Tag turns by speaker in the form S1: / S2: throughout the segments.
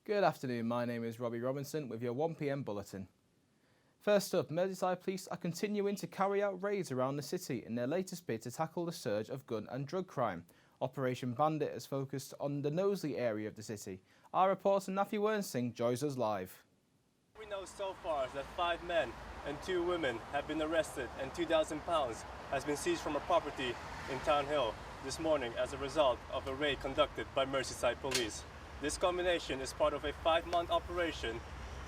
S1: Good afternoon, my name is Robbie Robinson with your 1pm bulletin. First up, Merseyside Police are continuing to carry out raids around the city in their latest bid to tackle the surge of gun and drug crime. Operation Bandit is focused on the Knowsley area of the city. Our reporter Nafi Wernsing joins us live.
S2: We know so far is that 5 men and 2 women have been arrested and £2,000 has been seized from a property in Town Hill this morning as a result of a raid conducted by Merseyside Police. This combination is part of a 5-month operation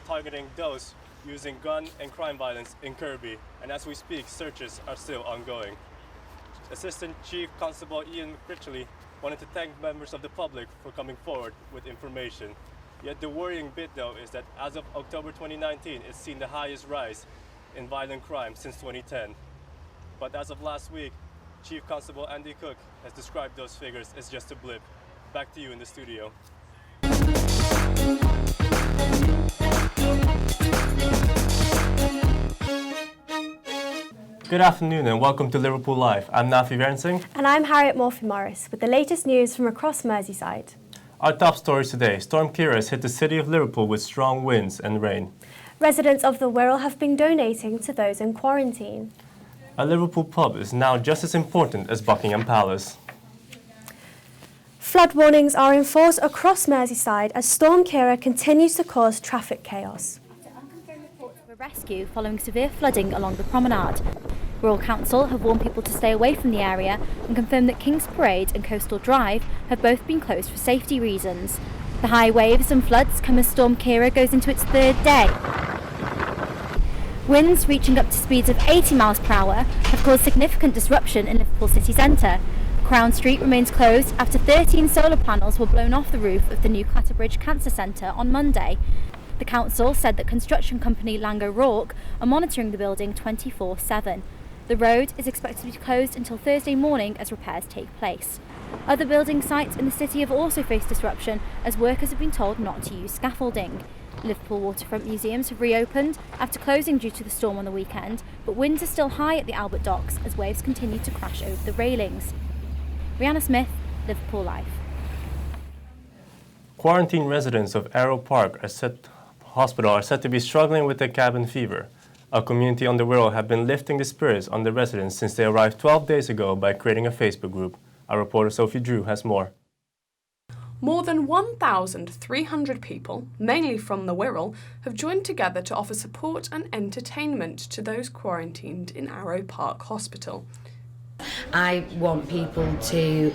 S2: targeting those using gun and crime violence in Kirkby, and as we speak, searches are still ongoing. Assistant Chief Constable Ian McCritchley wanted to thank members of the public for coming forward with information. Yet the worrying bit though is that as of October 2019, it's seen the highest rise in violent crime since 2010. But as of last week, Chief Constable Andy Cook has described those figures as just a blip. Back to you in the studio. Good afternoon and welcome to Liverpool Live. I'm Nafi Wernsing.
S3: And I'm Harriet Morphy-Morris with the latest news from across Merseyside.
S2: Our top stories today. Storm Ciara has hit the city of Liverpool with strong winds and rain.
S3: Residents of the Wirral have been donating to those in quarantine.
S2: A Liverpool pub is now just as important as Buckingham Palace.
S3: Flood warnings are in force across Merseyside as Storm Ciara continues to cause traffic chaos.
S4: Unconfirmed reports of a rescue following severe flooding along the promenade. Rural Council have warned people to stay away from the area and confirmed that King's Parade and Coastal Drive have both been closed for safety reasons. The high waves and floods come as Storm Ciara goes into its 3rd day. Winds reaching up to speeds of 80 miles per hour have caused significant disruption in Liverpool city centre. Crown Street remains closed after 13 solar panels were blown off the roof of the new Clatterbridge Cancer Centre on Monday. The council said that construction company Lang O'Rourke are monitoring the building 24/7. The road is expected to be closed until Thursday morning as repairs take place. Other building sites in the city have also faced disruption as workers have been told not to use scaffolding. Liverpool waterfront museums have reopened after closing due to the storm on the weekend, but winds are still high at the Albert Docks as waves continue to crash over the railings. Rihanna Smith, Liverpool Live.
S2: Quarantine residents of Arrow Park Hospital are said to be struggling with the cabin fever. A community on the Wirral have been lifting the spirits on the residents since they arrived 12 days ago by creating a Facebook group. Our reporter Sophie Drew has more.
S5: More than 1,300 people, mainly from the Wirral, have joined together to offer support and entertainment to those quarantined in Arrow Park Hospital.
S6: I want people to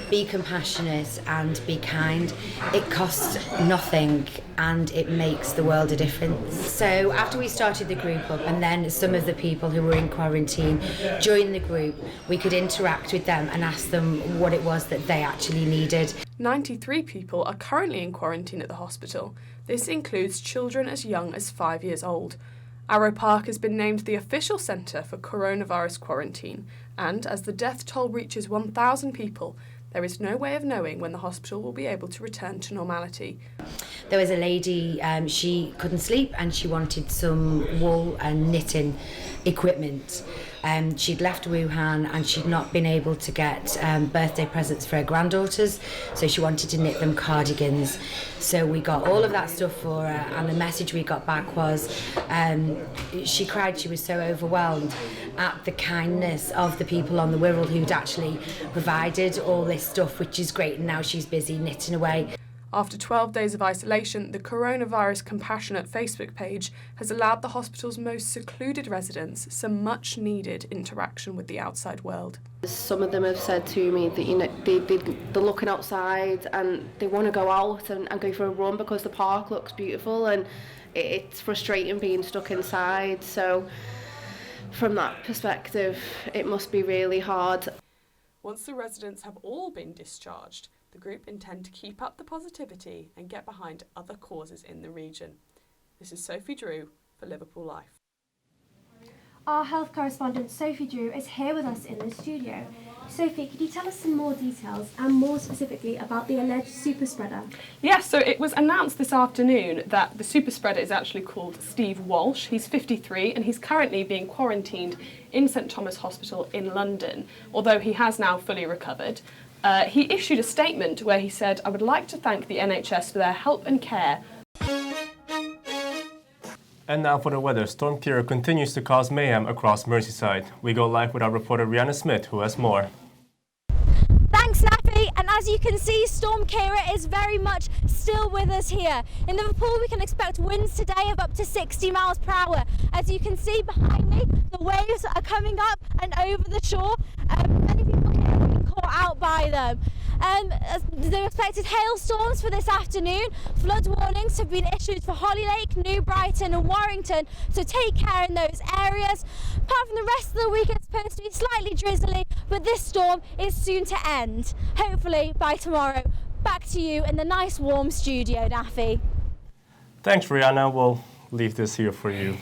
S6: be compassionate and be kind. It costs nothing and it makes the world a difference. So after we started the group up and then some of the people who were in quarantine joined the group, we could interact with them and ask them what it was that they actually needed.
S5: 93 people are currently in quarantine at the hospital. This includes children as young as 5 years old. Arrow Park has been named the official centre for coronavirus quarantine, and as the death toll reaches 1,000 people, there is no way of knowing when the hospital will be able to return to normality.
S6: There was a lady, she couldn't sleep and she wanted some wool and knitting equipment. She'd left Wuhan and she'd not been able to get birthday presents for her granddaughters, so she wanted to knit them cardigans. So we got all of that stuff for her, and the message we got back was she cried. She was so overwhelmed at the kindness of the people on the Wirral who'd actually provided all this stuff, which is great, and now she's busy knitting away.
S5: After 12 days of isolation, the Coronavirus Compassionate Facebook page has allowed the hospital's most secluded residents some much-needed interaction with the outside world.
S7: Some of them have said to me that they're looking outside and they want to go out and go for a run because the park looks beautiful, and it's frustrating being stuck inside. So from that perspective, it must be really hard.
S5: Once the residents have all been discharged, the group intend to keep up the positivity and get behind other causes in the region. This is Sophie Drew for Liverpool Live.
S3: Our health correspondent Sophie Drew is here with us in the studio. Sophie, could you tell us some more details and more specifically about the alleged super spreader?
S5: Yes, so it was announced this afternoon that the super spreader is actually called Steve Walsh. He's 53 and he's currently being quarantined in St Thomas Hospital in London, although he has now fully recovered. He issued a statement where he said, "I would like to thank the NHS for their help and care."
S2: And now for the weather. Storm Kira continues to cause mayhem across Merseyside. We go live with our reporter Rihanna Smith, who has more.
S4: Thanks, Nappy. And as you can see, Storm Kira is very much still with us here. In Liverpool, we can expect winds today of up to 60 miles per hour. As you can see behind me, the waves are coming up and over the shore. Many people here have been caught out by them. There are expected hailstorms for this afternoon. Flood warnings have been issued for Hollylake, New Brighton and Warrington, so take care in those areas. Apart from the rest of the week, it's supposed to be slightly drizzly, but this storm is soon to end. Hopefully by tomorrow. Back to you in the nice warm studio, Naffy.
S2: Thanks, Rihanna. We'll leave this here for you.